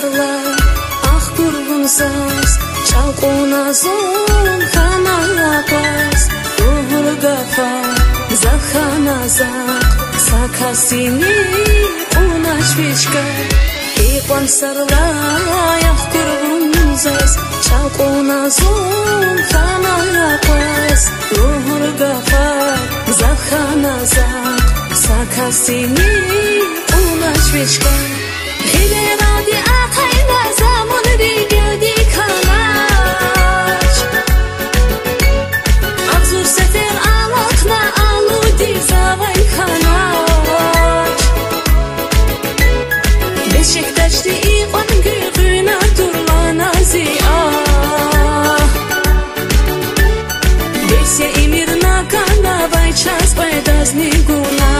sarla ah kurgunsaz çalqonazon xanalapas ruhurgafa zakhanazaq sakasini unashvishka iqon sarla ah kurgunsaz çalqonazon xanalapas ruhurgafa zakhanazaq sakasini unashvishka Hileradi aqayla zamon rigadi kalash Abzur sefer alaqna aludi zavay kalash Beşiktaş'ta iqon gülgüna durlana ziya Besya imirna kana vay ças baydazni guna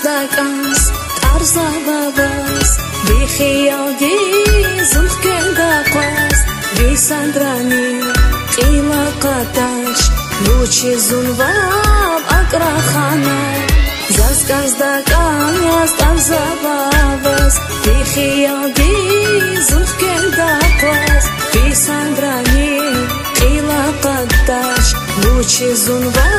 Zdakans, tarzavavas, bixiyaldi, zulfkeldaqas, bisandrani, qilaqatash, luchi zunvab, akraxana. Zaskans zdakans, tarzavavas, bixiyaldi, zulfkeldaqas, bisandrani, qilaqatash, luchi zunvab.